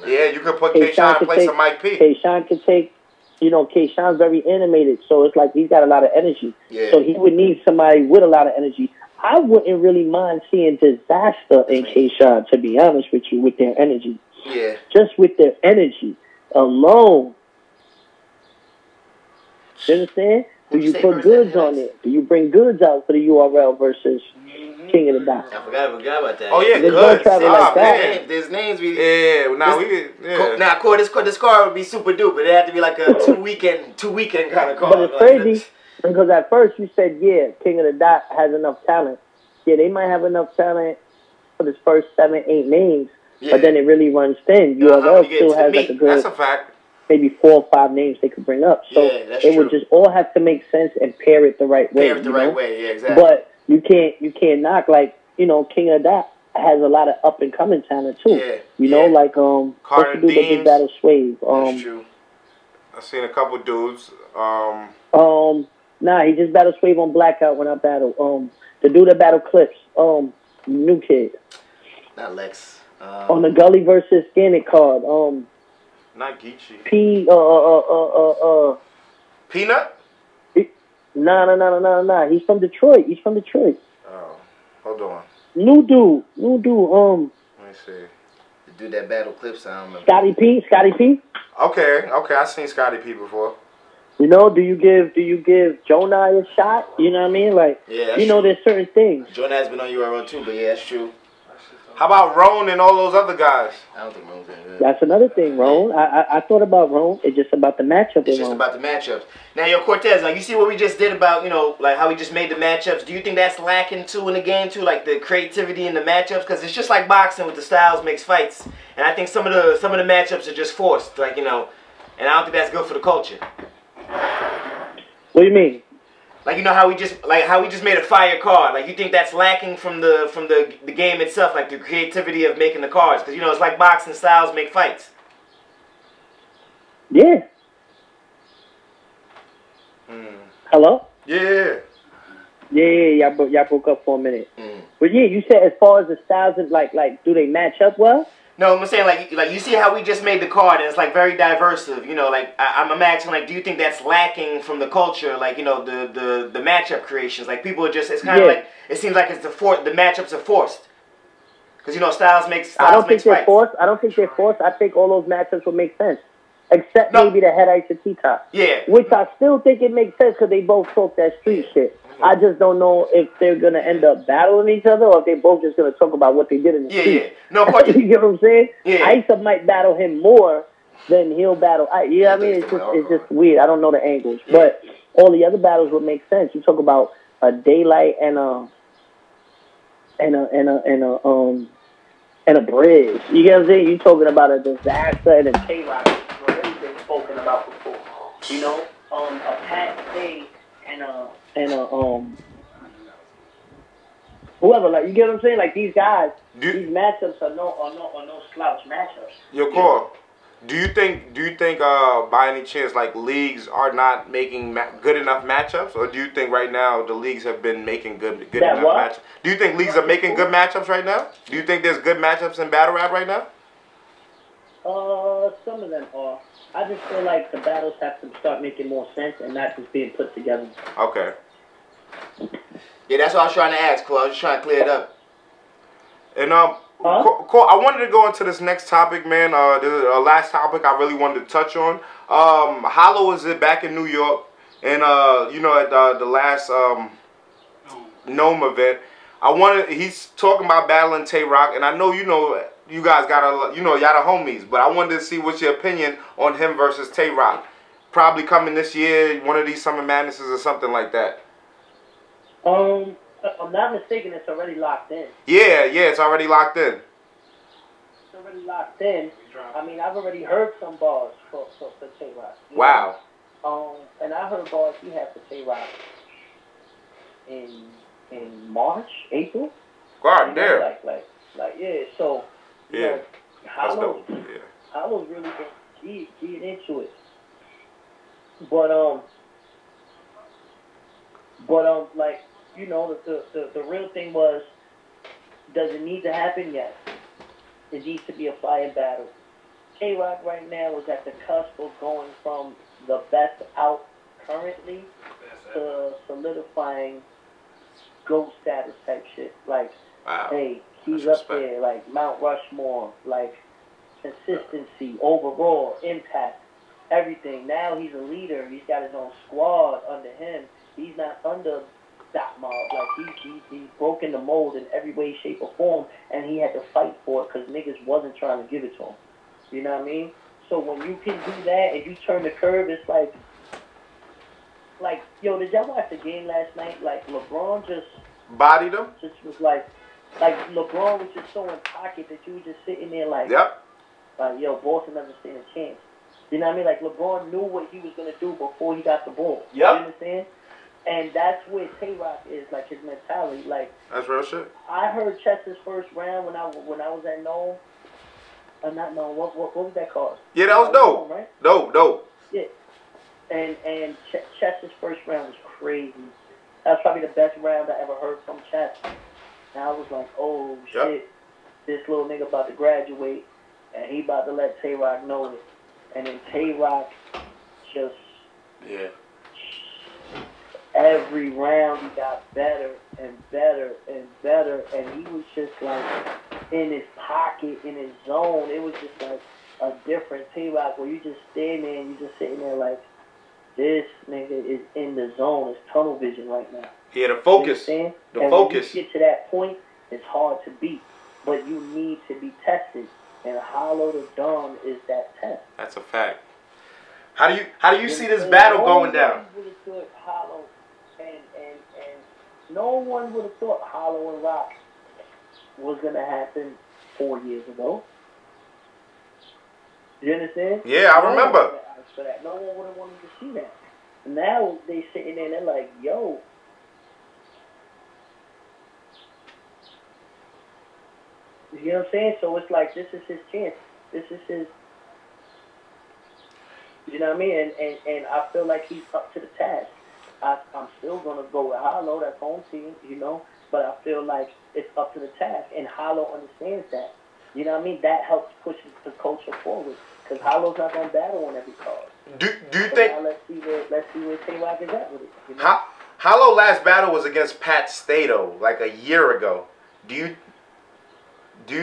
Yeah, you could put K-Shine in place of Mike P. K-Shine could take, you know, K-Shine's very animated, so it's like he's got a lot of energy. Yeah. So he would need somebody with a lot of energy. I wouldn't really mind seeing Dizaster and K-Shine, to be honest with you, with their energy. Yeah. Just with their energy alone. You understand? Do you put goods on it? Do you bring goods out for the URL versus King of the Dot? I forgot about that. Oh yeah, goods. Like that. There's names we. Yeah, this card would be super duper. It had to be like a two weekend kind of card. But it's crazy because at first you said, yeah, King of the Dot has enough talent. Yeah, they might have enough talent for the first 7, 8 names, but then it really runs thin. URL still has like a good. That's a fact. maybe 4 or 5 names they could bring up. So it would just all have to make sense and pair it the right way. Pair it the right way, yeah, exactly. But you can't knock, like, you know, King of that has a lot of up and coming talent too. Yeah. You know, like what's the dude that did Battle Swave? That's true. I seen a couple dudes. Nah, he just battled Swave on Blackout when I battled. The dude that battled Clips, new kid. Not Lex. On the Gully versus Scannet card. Not Geechee. Peanut? Nah. He's from Detroit. Oh, hold on. New dude. Let me see. The dude that battled Clips, I don't remember. Scotty P. Okay, I seen Scotty P before. You know, do you give Jonah a shot? You know what I mean? Like, you know, there's certain things. Jonah has been on URL too, but yeah, that's true. How about Roan and all those other guys? I don't think Roan's any good. That's another thing, Roan. I thought about Roan. It's just about the matchup. It's just about the matchups. Now, yo, Cortez, like, you see what we just did about, you know, like how we just made the matchups. Do you think that's lacking too in the game too, like the creativity in the matchups? Because it's just like boxing with the styles makes fights, and I think some of the matchups are just forced, like, you know, and I don't think that's good for the culture. What do you mean? Like, you know how we just made a fire card. Like, you think that's lacking from the game itself, like the creativity of making the cards, because, you know, it's like boxing styles make fights. Yeah. Hello? Yeah. Yeah. Y'all broke up for a minute. But yeah, you said as far as the styles, like do they match up well? No, I'm saying like you see how we just made the card and it's like very diverse. You know, like I'm asking, like, do you think that's lacking from the culture? Like, you know, the matchup creations. Like, people are just, it's kind of like, it seems like it's the matchups are forced. Because, you know, styles makes I don't think they're forced. I think all those matchups would make sense. Except maybe the Head Ice and T-Top. Yeah. Which I still think it makes sense because they both talk that street shit. I just don't know if they're going to end up battling each other or if they're both just going to talk about what they did in the street. Yeah. No, part you get what I'm saying? Yeah. Issa might battle him more than he'll battle. You know what I mean? It's just weird. I don't know the angles. Yeah. But all the other battles would make sense. You talk about a Daylyt and a Brizz. You get what I'm saying? You're talking about a Dizaster and a Tay Roc. Already been spoken about before. You know? A Pat Tay and a whoever, like, you get what I'm saying? Like, these guys, these matchups are no slouch matchups. Your call. Do you think by any chance, like, leagues are not making good enough matchups, or do you think right now the leagues have been making good enough matchups? Do you think leagues are making good matchups right now? Do you think there's good matchups in battle rap right now? Some of them are. I just feel like the battles have to start making more sense and not just being put together. Okay. Yeah, that's what I was trying to ask, Cole. I was just trying to clear it up. And Cole, I wanted to go into this next topic, man. The last topic I really wanted to touch on. Hollow is back in New York, and you know, at the last Gnome event, he's talking about battling Tay Roc, and I know you guys got y'all the homies, but I wanted to see what's your opinion on him versus Tay Roc. Probably coming this year, one of these Summer Madnesses or something like that. If I'm not mistaken, it's already locked in. Yeah, it's already locked in. It's already locked in. I mean, I've already heard some bars for Tay Roc. Wow. And I heard bars he had for Tay Roc in March, April. God damn. Like yeah. So you know, Hollow's really been getting into it. But like, you know, the real thing was, does it need to happen? Yes. It needs to be a fire battle. Tay Roc right now is at the cusp of going from the best out currently to solidifying GOAT status type shit. Like, hey, he's up there, like Mount Rushmore, like consistency, overall, impact, everything. Now he's a leader. He's got his own squad under him. He's not under that mob. Like, he's broken the mold in every way, shape, or form, and he had to fight for it because niggas wasn't trying to give it to him. You know what I mean? So when you can do that and you turn the curve, it's like, yo, did y'all watch the game last night? Like, LeBron just bodied him. Just was like LeBron was just so in pocket that you were just sitting there like, yep. Like, yo, Boston doesn't stand a chance. You know what I mean? Like, LeBron knew what he was going to do before he got the ball. Yep. You understand? And that's where Tay Roc is, like, his mentality. Like, that's real shit. I heard Chester's first round when I was at Nome. Not Nome. What was that called? Yeah, that was dope. Nome, right? Dope. Yeah. And Chester's first round was crazy. That was probably the best round I ever heard from Chester. And I was like, oh, shit. This little nigga about to graduate, and he about to let Tay Roc know it. And then Tay Roc just... Yeah. Every round he got better and better and better, and he was just like in his pocket, in his zone. It was just like a different Tay Roc where you just stand there and you just sitting there like, this nigga is in the zone. It's tunnel vision right now. Yeah, the focus. The focus. When you get to that point, it's hard to beat, but you need to be tested. And Hollow the Dawn is that test. That's a fact. How do you see this battle going down? Hollow and no one would have thought Hollow and Rock was gonna happen 4 years ago. You understand? Yeah, I remember. For that. No one would have wanted to see that. Now they sitting there and they're like, yo. You know what I'm saying? So it's like, this is his chance. This is his, you know what I mean? And I feel like he's up to the task. I'm still going to go with Hollow, that's home team, you know, but I feel like it's up to the task, and Hollow understands that. You know what I mean? That helps push the culture forward, because Hollow's not going to battle on every card. Do you think? Now let's see where Tay Roc is at with it. You know? Hollow last battle was against Pat Stato like a year ago. Do you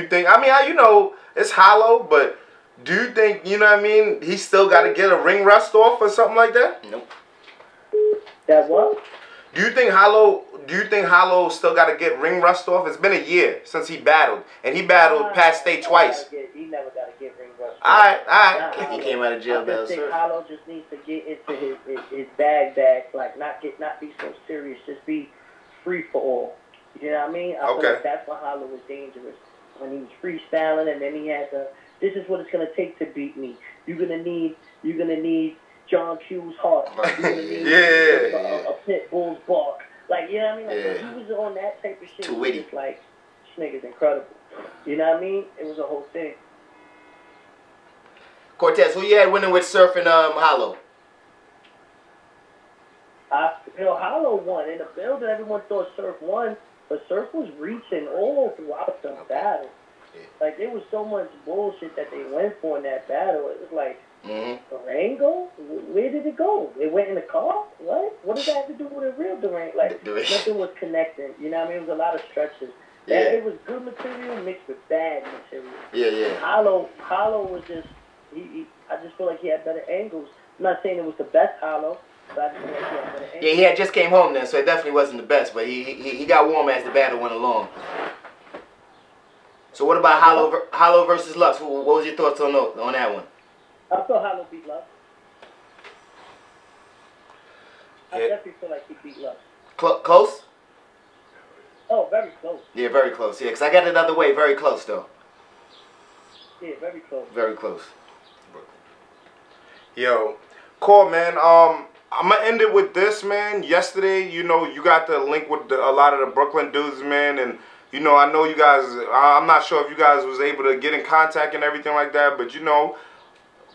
think? I mean, you know, it's Hollow, but do you think, you know what I mean, he still got to get a ring rust off or something like that? Nope. That what? Do you think Hollow still got to get ring rust off? It's been a year since he battled, and he battled Pat State twice. He never got to get ring rust. All right. He came out of jail. I think Hollow just needs to get into his bag, like not be so serious, just be free for all. You know what I mean? I feel like that's why Hollow was dangerous. When he was freestyling, and then he had this is what it's gonna take to beat me. You're gonna need John Q's heart. You're gonna need a pit bull's bark. Like, you know what I mean? Like, when he was on that type of shit, Too witty. It's like, this nigga's incredible. You know what I mean? It was a whole thing. Cortez, who you had winning with Surf and Hollow? Hollow won. In the building, everyone thought Surf won, but Surf was reaching all throughout the battle. Yeah. Like, there was so much bullshit that they went for in that battle. It was like, Durango? Where did it go? It went in the car? What did that have to do with a real Durango? Like, nothing was connecting. You know what I mean? It was a lot of stretches. Yeah. And it was good material mixed with bad material. Yeah. Hollow was just, I just feel like he had better angles. I'm not saying it was the best Hollow, but I just feel like he had better angles. Yeah, he had just came home then, so it definitely wasn't the best, but he got warm as the battle went along. So what about Hollow versus Lux? What was your thoughts on that one? I feel Hollow beat Lux. I definitely feel like he beat Lux. Close? Oh, very close. Yeah, very close. Yeah, because I got it the other way. Very close, though. Yeah, very close. Very close. Yo, cool, man. I'm going to end it with this, man. Yesterday, you know, you got the link with a lot of the Brooklyn dudes, man, and you know, I know you guys, I'm not sure if you guys was able to get in contact and everything like that, but you know,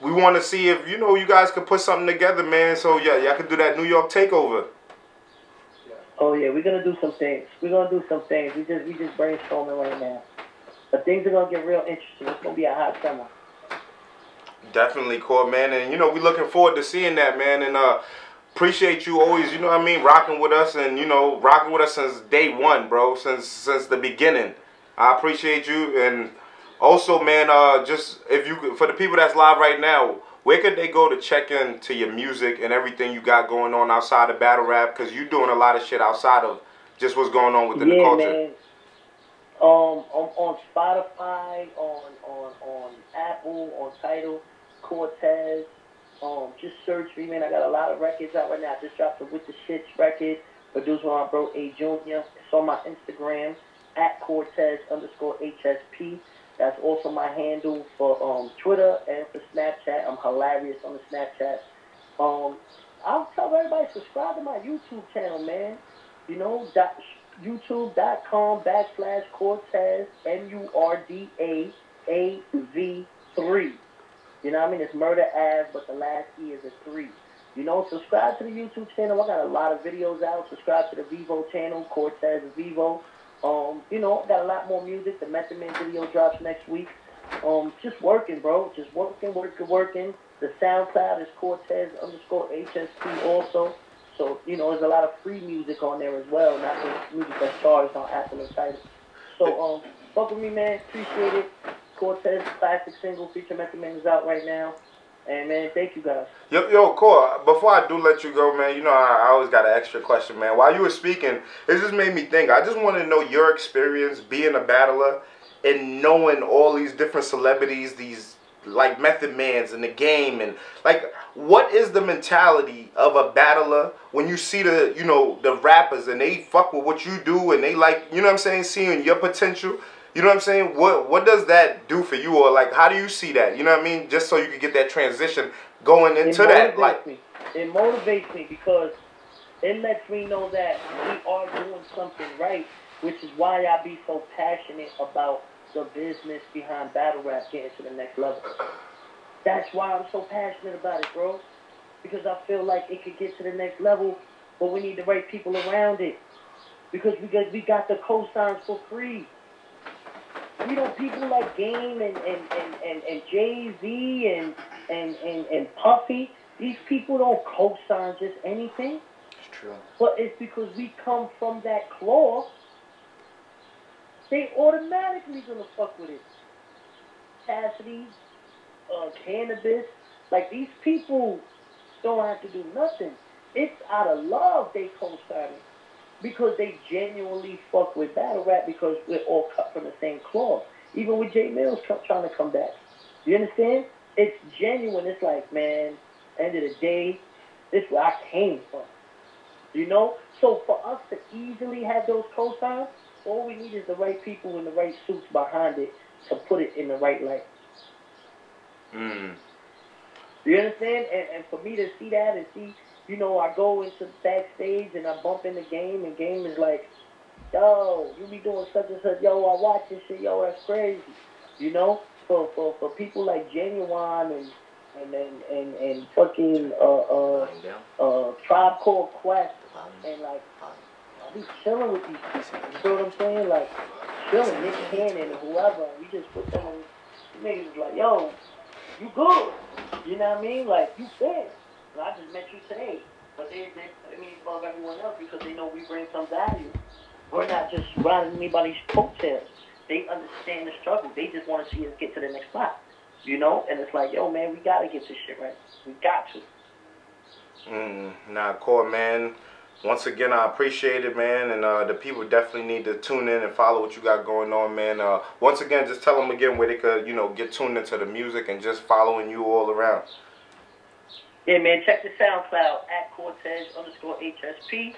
we want to see if, you know, you guys could put something together, man, so yeah, y'all could do that New York takeover. Oh yeah, we're gonna do some things. We just brainstorming right now. But things are gonna get real interesting. It's gonna be a hot summer. Definitely, cool, man, and you know, we looking forward to seeing that, man, and appreciate you always, you know what I mean, rocking with us, and you know, rocking with us since day one, bro, since the beginning. I appreciate you, and also, man, just if you, for the people that's live right now, where could they go to check into your music and everything you got going on outside of battle rap? Because you're doing a lot of shit outside of just what's going on within the culture. Yeah, man. On Spotify, on Apple, on Tidal, Cortez. Just search me, man. I got a lot of records out right now. I just dropped the With the Shits record, produced by my bro A Junior. It's on my Instagram, @Cortez_HSP. That's also my handle for Twitter and for Snapchat. I'm hilarious on the Snapchat. I'll tell everybody, subscribe to my YouTube channel, man. You know, youtube.com/Cortez, MURDAAV3. You know what I mean? It's Murder Ave, but the last E is a 3. You know, subscribe to the YouTube channel. I got a lot of videos out. Subscribe to the Vivo channel, Cortez Vivo. You know, got a lot more music. The Method Man video drops next week. Just working, bro. Just working. The SoundCloud is Cortez_HSP also. So, you know, there's a lot of free music on there as well, not just music that's charged on Apple and Tidal. So, fuck with me, man. Appreciate it. Cortez classic single feature Method Man is out right now. And, man, thank you guys. Yo, Cor, before I do let you go, man, you know, I always got an extra question, man. While you were speaking, it just made me think. I just want to know your experience being a battler and knowing all these different celebrities, these, like, Method Mans in the game. And, like, what is the mentality of a battler when you see the, you know, the rappers and they fuck with what you do and they, like, you know what I'm saying, seeing your potential? You know what I'm saying? What does that do for you? Or, like, how do you see that? You know what I mean? Just so you can get that transition going into that. Like, it motivates me because it lets me know that we are doing something right, which is why I be so passionate about the business behind battle rap getting to the next level. That's why I'm so passionate about it, bro. Because I feel like it could get to the next level, but we need the right people around it. Because we got the cosigns for free. You know, people like Game and Jay-Z and Puffy, these people don't co-sign just anything. It's true. But it's because we come from that cloth, they automatically gonna fuck with it. Cassidy, Cannabis, like these people don't have to do nothing. It's out of love they co-sign it. Because they genuinely fuck with battle rap because we're all cut from the same cloth. Even with Jay Mills trying to come back. You understand? It's genuine. It's like, man, end of the day, this is where I came from. You know? So for us to easily have those cosigns, all we need is the right people in the right suits behind it to put it in the right light. You understand? And for me to see that and see, you know, I go into the backstage and I bump in the Game, and Game is like, yo, you be doing such and such, yo, I watch this shit, yo, that's crazy. You know, for people like Genuine and fucking Tribe Called Quest, and like, I be chilling with these people. You know what I'm saying? Like, chilling, Nick Cannon and whoever, and we just put them in. The niggas like, yo, you good. You know what I mean? Like, you fit. I just met you today, but they above everyone else because they know we bring some value. We're not just riding anybody's coattails. They understand the struggle. They just want to see us get to the next spot, you know? And it's like, yo, man, we got to get this shit right. We got to. Nah, Cor, man. Once again, I appreciate it, man, and the people definitely need to tune in and follow what you got going on, man. Once again, just tell them again where they could, you know, get tuned into the music and just following you all around. Yeah, man, check the SoundCloud at Cortez_HSP.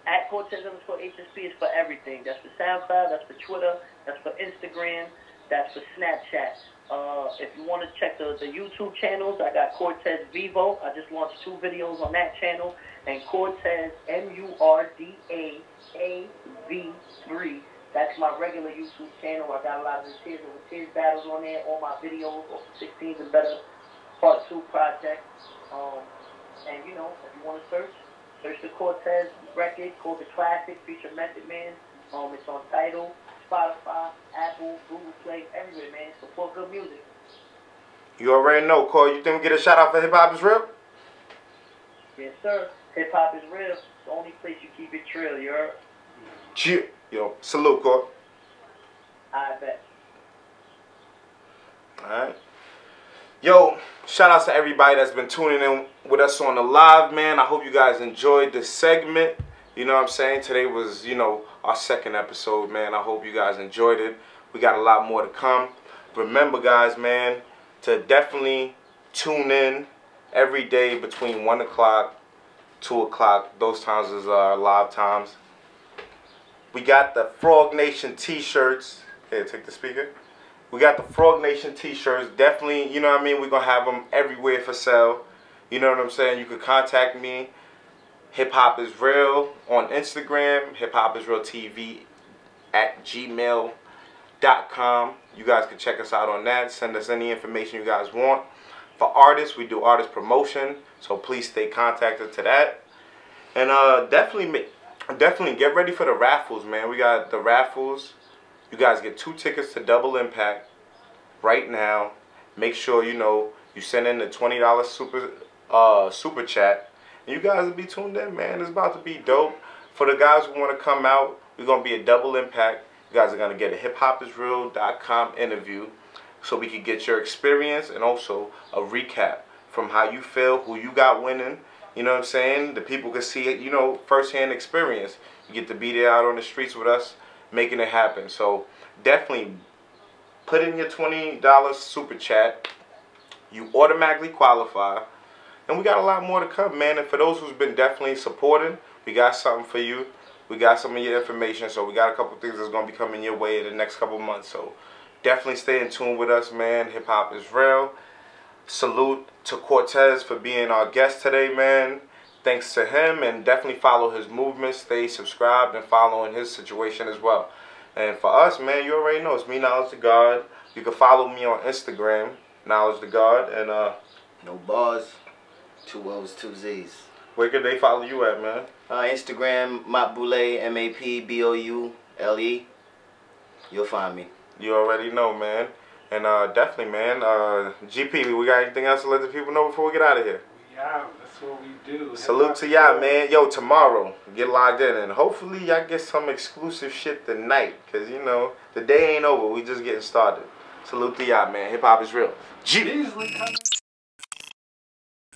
At Cortez_HSP is for everything. That's for SoundCloud, that's for Twitter, that's for Instagram, that's for Snapchat. If you want to check the YouTube channels, I got Cortez Vivo. I just launched 2 videos on that channel. And Cortez, MURDAAV3. That's my regular YouTube channel. I got a lot of the Tears battles on there, all my videos, 16s and better. Part 2 project. And you know, if you want to search the Cortez record called The Classic, feature Method Man. It's on Tidal, Spotify, Apple, Google Play, everywhere, man. Support good music. You already know, Cor. You think we get a shout out for Hip Hop Is Real? Yes, sir. Hip Hop Is Real. It's the only place you keep it trill, you heard? Yo, salute, Cor. I bet. Alright. Yo, shout out to everybody that's been tuning in with us on the live, man. I hope you guys enjoyed this segment. You know what I'm saying? Today was, you know, our 2nd episode, man. I hope you guys enjoyed it. We got a lot more to come. Remember, guys, man, to definitely tune in every day between 1 o'clock, 2 o'clock. Those times is our live times. We got the Frog Nation t-shirts. Here, take the speaker. We got the Frog Nation t-shirts. Definitely, you know what I mean? We're going to have them everywhere for sale. You know what I'm saying? You can contact me. Hip Hop is Real on Instagram. hiphopisrealtv@gmail.com. You guys can check us out on that. Send us any information you guys want. For artists, we do artist promotion. So please stay contacted to that. And definitely get ready for the raffles, man. We got the raffles. You guys get 2 tickets to Double Impact right now. Make sure you send in the $20 super chat, and you guys will be tuned in, man. It's about to be dope. For the guys who want to come out, we're gonna be a Double Impact. You guys are gonna get a hiphopisreal.com interview, so we can get your experience and also a recap from how you feel, who you got winning. You know what I'm saying? The people can see it, firsthand experience. You get to be there out on the streets with us, making it happen. So definitely put in your $20 super chat. You automatically qualify. And we got a lot more to come, man. And for those who's been definitely supporting, we got something for you. We got some of your information. So we got a couple things that's going to be coming your way in the next couple months. So definitely stay in tune with us, man. Hip Hop is Real. Salute to Cortez for being our guest today, man. Thanks to him, and definitely follow his movement. Stay subscribed and following his situation as well. And for us, man, you already know, it's me, Knowledge the God. You can follow me on Instagram, Knowledge the God, and No bars, 2 O's, 2 Z's. Where could they follow you at, man? Instagram, Mapboule, MAPBOULE. You'll find me. You already know, man. And definitely, man, GP, we got anything else to let the people know before we get out of here? Yeah, that's what we do. Salute to y'all, man. Yo, tomorrow, get logged in, and hopefully y'all get some exclusive shit tonight, because, the day ain't over. We just getting started. Salute to y'all, man. Hip Hop is Real. G.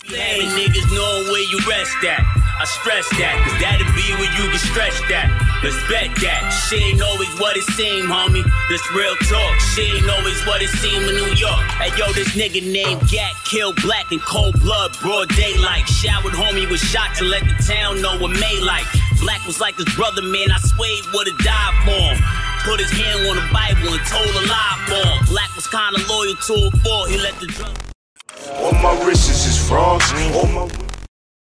Letting niggas know where you rest at. I stress that, cause that'll be where you can stretch that. Respect that, shit ain't always what it seem, homie. This real talk, shit ain't always what it seem in New York. Hey yo, this nigga named Gat killed black in cold blood, broad daylight. Showered homie with shot to let the town know what May like. Black was like his brother, man, I swayed would've died for him. Put his hand on the Bible and told a lie for him. Black was kinda loyal to a 4, he let the drug. All my wrists is frogs. All my